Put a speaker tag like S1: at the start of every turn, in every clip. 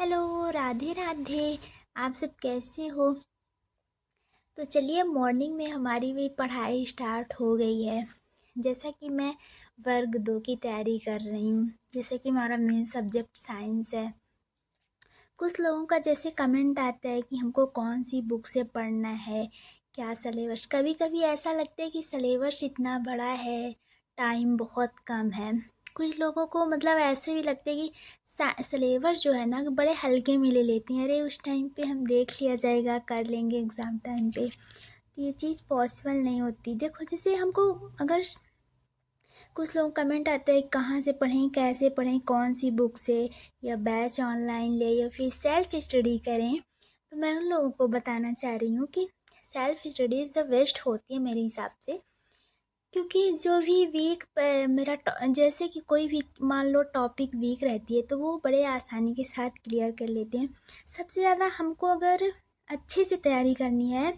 S1: Hello, Radhe Radhe. आप सब कैसे हो? तो चलिए, मॉर्निंग में हमारी भी पढ़ाई स्टार्ट हो गई है। जैसा कि मैं वर्ग 2 की तैयारी कर रही हूँ। जैसे कि हमारा मेन सब्जेक्ट साइंस है। कुछ लोगों का जैसे कमेंट आता है कि हमको कौन सी बुक से पढ़ना है, क्या सिलेबस। कभी कभी ऐसा लगता है कि सिलेबस इतना बड़ा है, टाइम बहुत कम है। कुछ लोगों को मतलब ऐसे भी लगता है कि सिलेबस जो है ना बड़े हल्के में ले लेती हैं, अरे उस टाइम पे हम देख लिया जाएगा, कर लेंगे एग्ज़ाम टाइम पे। तो ये चीज़ पॉसिबल नहीं होती। देखो, जैसे हमको अगर कुछ लोग कमेंट आते हैं कहाँ से पढ़ें, कैसे पढ़ें, कौन सी बुक से, या बैच ऑनलाइन ले या फिर सेल्फ स्टडी करें। तो मैं उन लोगों को बताना चाह रही हूँ कि self study is the best होती है मेरे हिसाब से। क्योंकि जो भी जैसे कि कोई भी मान लो टॉपिक वीक रहती है तो वो बड़े आसानी के साथ क्लियर कर लेते हैं। सबसे ज़्यादा हमको अगर अच्छे से तैयारी करनी है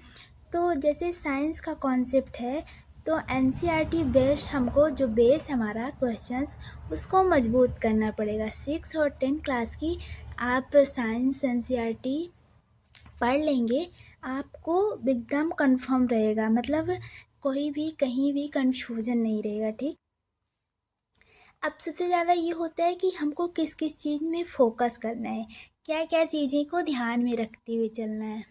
S1: तो जैसे साइंस का कॉन्सेप्ट है तो एनसीईआरटी बेस्ड हमको जो बेस हमारा क्वेश्चंस उसको मजबूत करना पड़ेगा। 6 और 10 क्लास की आप साइंस एनसीईआरटी पढ़ लेंगे, आपको एकदम कंफर्म रहेगा। मतलब कोई भी कहीं भी कंफ्यूजन नहीं रहेगा। ठीक। अब सबसे ज़्यादा ये होता है कि हमको किस किस चीज़ में फोकस करना है, क्या क्या चीज़ें को ध्यान में रखते हुए चलना है।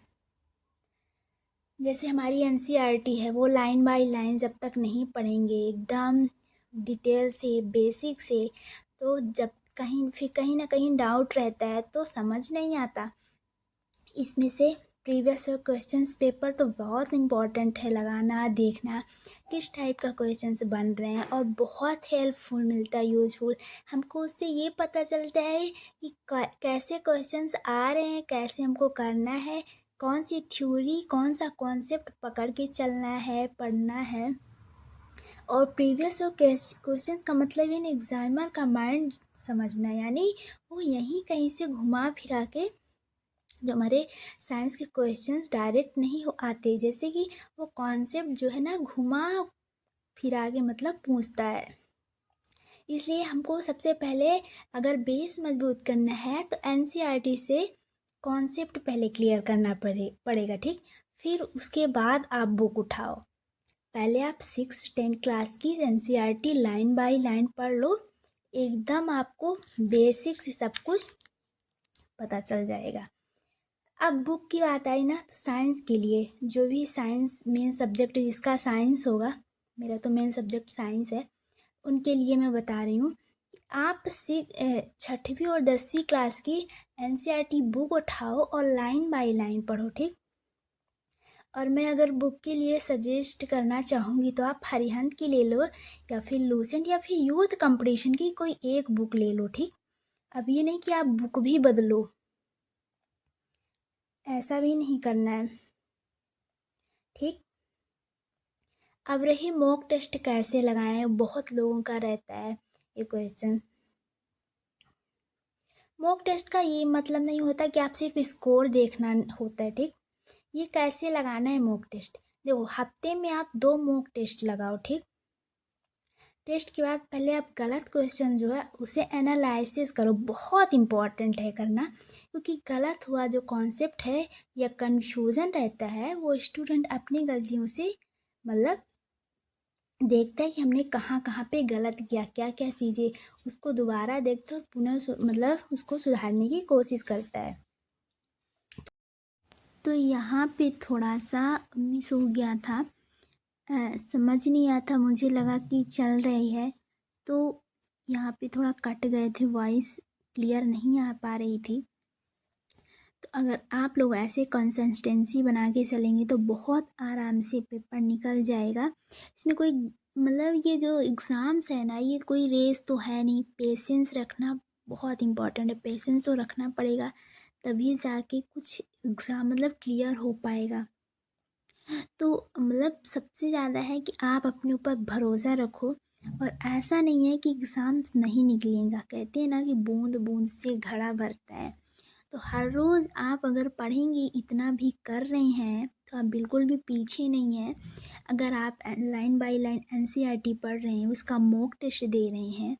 S1: जैसे हमारी एनसीईआरटी है वो लाइन बाय लाइन जब तक नहीं पढ़ेंगे एकदम डिटेल से, बेसिक से, तो जब कहीं ना कहीं डाउट रहता है तो समझ नहीं आता। इसमें से प्रीवियस क्वेश्चंस पेपर तो बहुत इम्पॉर्टेंट है, लगाना देखना किस टाइप का क्वेश्चंस बन रहे हैं, और बहुत हेल्पफुल मिलता है, यूजफुल। हमको उससे ये पता चलता है कि कैसे क्वेश्चंस आ रहे हैं, कैसे हमको करना है, कौन सी थ्योरी, कौन सा कॉन्सेप्ट पकड़ के चलना है, पढ़ना है। और प्रीवियस क्वेश्चंस का मतलब ये एग्जामिनर का माइंड समझना, यानी वो यहीं कहीं से घुमा फिरा के जो हमारे साइंस के क्वेश्चंस डायरेक्ट नहीं हो आते, जैसे कि वो कॉन्सेप्ट जो है ना घुमा फिरा के मतलब पूछता है। इसलिए हमको सबसे पहले अगर बेस मजबूत करना है तो एनसीईआरटी से कॉन्सेप्ट पहले क्लियर करना पड़ेगा। ठीक। फिर उसके बाद आप बुक उठाओ। पहले आप 6-10 क्लास की एनसीईआरटी लाइन बाय लाइन पढ़ लो, एकदम आपको बेसिक से सब कुछ पता चल जाएगा। अब बुक की बात आई ना, तो साइंस के लिए जो भी साइंस मेन सब्जेक्ट जिसका साइंस होगा, मेरा तो मेन सब्जेक्ट साइंस है, उनके लिए मैं बता रही हूँ कि आप 6वीं और 10वीं क्लास की एनसीईआरटी बुक उठाओ और लाइन बाय लाइन पढ़ो। ठीक। और मैं अगर बुक के लिए सजेस्ट करना चाहूँगी तो आप हरिहंत की ले लो, या फिर लूसेंट, या फिर यूथ कंपटीशन की कोई एक बुक ले लो। ठीक। अब ये नहीं कि आप बुक भी बदलो, ऐसा भी नहीं करना है। ठीक। अब रही मॉक टेस्ट कैसे लगाएं, बहुत लोगों का रहता है ये क्वेश्चन। मॉक टेस्ट का ये मतलब नहीं होता कि आप सिर्फ स्कोर देखना होता है। ठीक। ये कैसे लगाना है मॉक टेस्ट, देखो हफ्ते में आप 2 मॉक टेस्ट लगाओ। ठीक। टेस्ट के बाद पहले आप गलत क्वेश्चन जो है उसे एनालिसिस करो, बहुत इंपॉर्टेंट है करना, क्योंकि गलत हुआ जो कॉन्सेप्ट है या कन्फ्यूज़न रहता है वो स्टूडेंट अपनी गलतियों से मतलब देखता है कि हमने कहाँ कहाँ पे गलत किया, क्या क्या चीज़ें, उसको दोबारा देखता है, पुनः मतलब उसको सुधारने की कोशिश करता है। तो यहाँ पे थोड़ा सा मिस हो गया था, समझ नहीं आया था, मुझे लगा कि चल रही है, तो यहाँ पे थोड़ा कट गए थे, वॉइस क्लियर नहीं आ पा रही थी। तो अगर आप लोग ऐसे कंसिस्टेंसी बना के चलेंगे तो बहुत आराम से पेपर निकल जाएगा। इसमें कोई मतलब ये जो एग्ज़ाम्स है ना, ये कोई रेस तो है नहीं। पेशेंस रखना बहुत इम्पोर्टेंट है, पेशेंस तो रखना पड़ेगा, तभी जाके कुछ एग्ज़ाम मतलब क्लियर हो पाएगा। तो मतलब सबसे ज़्यादा है कि आप अपने ऊपर भरोसा रखो, और ऐसा नहीं है कि एग्ज़ाम्स नहीं निकलेगा। कहते हैं ना कि बूंद बूंद से घड़ा भरता है। तो हर रोज़ आप अगर पढ़ेंगे, इतना भी कर रहे हैं, तो आप बिल्कुल भी पीछे नहीं हैं। अगर आप लाइन बाय लाइन एनसीईआरटी पढ़ रहे हैं, उसका मॉक टेस्ट दे रहे हैं,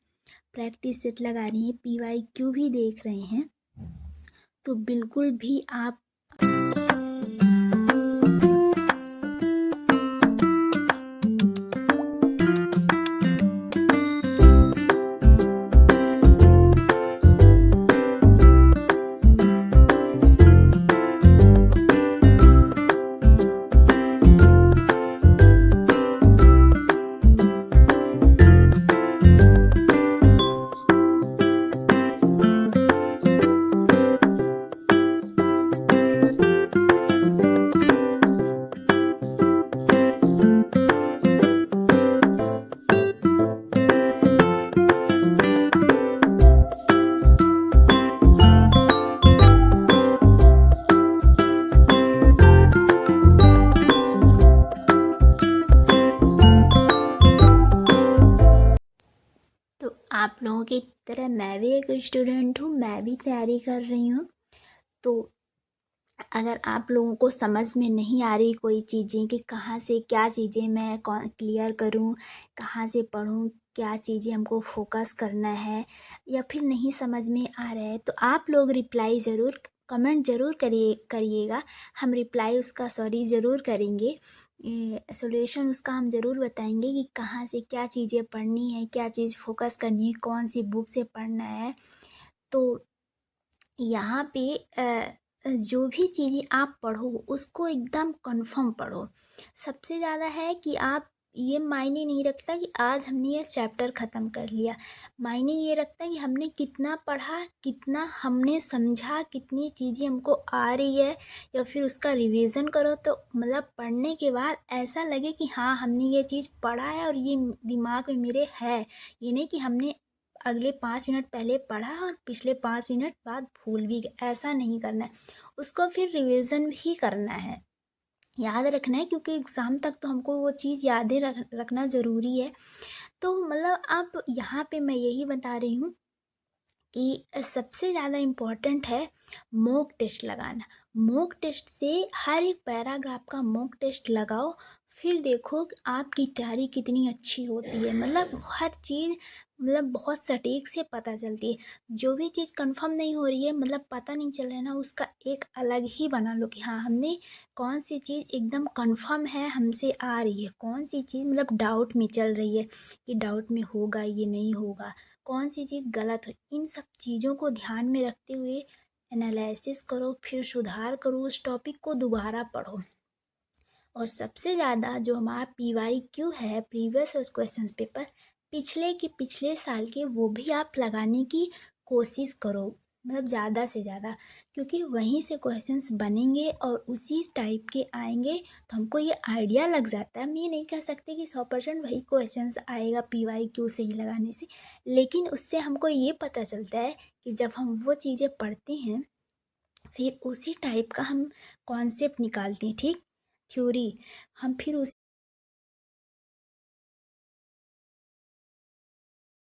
S1: प्रैक्टिस सेट लगा रही हैं, पीवाईक्यू भी देख रहे हैं, तो बिल्कुल भी आप तो आप लोगों की तरह मैं भी एक स्टूडेंट हूँ, मैं भी तैयारी कर रही हूँ। तो अगर आप लोगों को समझ में नहीं आ रही कोई चीज़ें कि कहाँ से क्या चीज़ें मैं क्लियर करूँ, कहाँ से पढूँ, क्या चीज़ें हमको फोकस करना है या फिर नहीं समझ में आ रहा है, तो आप लोग रिप्लाई ज़रूर कमेंट ज़रूर करिएगा। हम रिप्लाई उसका ज़रूर करेंगे। सॉल्यूशन उसका हम ज़रूर बताएंगे कि कहाँ से क्या चीज़ें पढ़नी है, क्या चीज़ फोकस करनी है, कौन सी बुक से पढ़ना है। तो यहाँ पे जो भी चीज़ें आप पढ़ो उसको एकदम कन्फर्म पढ़ो। सबसे ज़्यादा है कि आप ये मायने नहीं रखता कि आज हमने ये चैप्टर ख़त्म कर लिया। मायने ये रखता है कि हमने कितना पढ़ा, कितना हमने समझा, कितनी चीज़ें हमको आ रही है या फिर उसका रिवीजन करो तो मतलब पढ़ने के बाद ऐसा लगे कि हाँ हमने ये चीज़ पढ़ा है और ये दिमाग में मेरे है। ये नहीं कि हमने अगले 5 मिनट पहले पढ़ा और पिछले 5 मिनट बाद भूल भी गए, ऐसा नहीं करना है। उसको फिर रिवीजन भी करना है, याद रखना है, क्योंकि एग्ज़ाम तक तो हमको वो चीज़ यादें रखना ज़रूरी है। तो मतलब अब यहाँ पे मैं यही बता रही हूँ कि सबसे ज़्यादा इम्पॉर्टेंट है मॉक टेस्ट लगाना। मॉक टेस्ट से हर एक पैराग्राफ का मॉक टेस्ट लगाओ, फिर देखो कि आपकी तैयारी कितनी अच्छी होती है। मतलब हर चीज़ मतलब बहुत सटीक से पता चलती है। जो भी चीज़ कंफर्म नहीं हो रही है, मतलब पता नहीं चल रहा है ना, उसका एक अलग ही बना लो कि हाँ हमने कौन सी चीज़ एकदम कंफर्म है हमसे आ रही है, कौन सी चीज़ मतलब डाउट में चल रही है कि डाउट में होगा ये नहीं होगा, कौन सी चीज़ गलत है। इन सब चीज़ों को ध्यान में रखते हुए एनालिसिस करो, फिर सुधार करो, उस टॉपिक को दोबारा पढ़ो। और सबसे ज़्यादा जो हमारा PYQ है, प्रीवियस क्वेश्चन पेपर, पिछले के पिछले साल के वो भी आप लगाने की कोशिश करो, मतलब ज़्यादा से ज़्यादा, क्योंकि वहीं से क्वेश्चंस बनेंगे और उसी टाइप के आएंगे। तो हमको ये आइडिया लग जाता है। हम ये नहीं कह सकते कि 100% वही क्वेश्चंस आएगा PYQ से ही लगाने से, लेकिन उससे हमको ये पता चलता है कि जब हम वो चीज़ें पढ़ते हैं फिर उसी टाइप का हम कॉन्सेप्ट निकालते हैं, ठीक, थ्योरी, हम फिर उस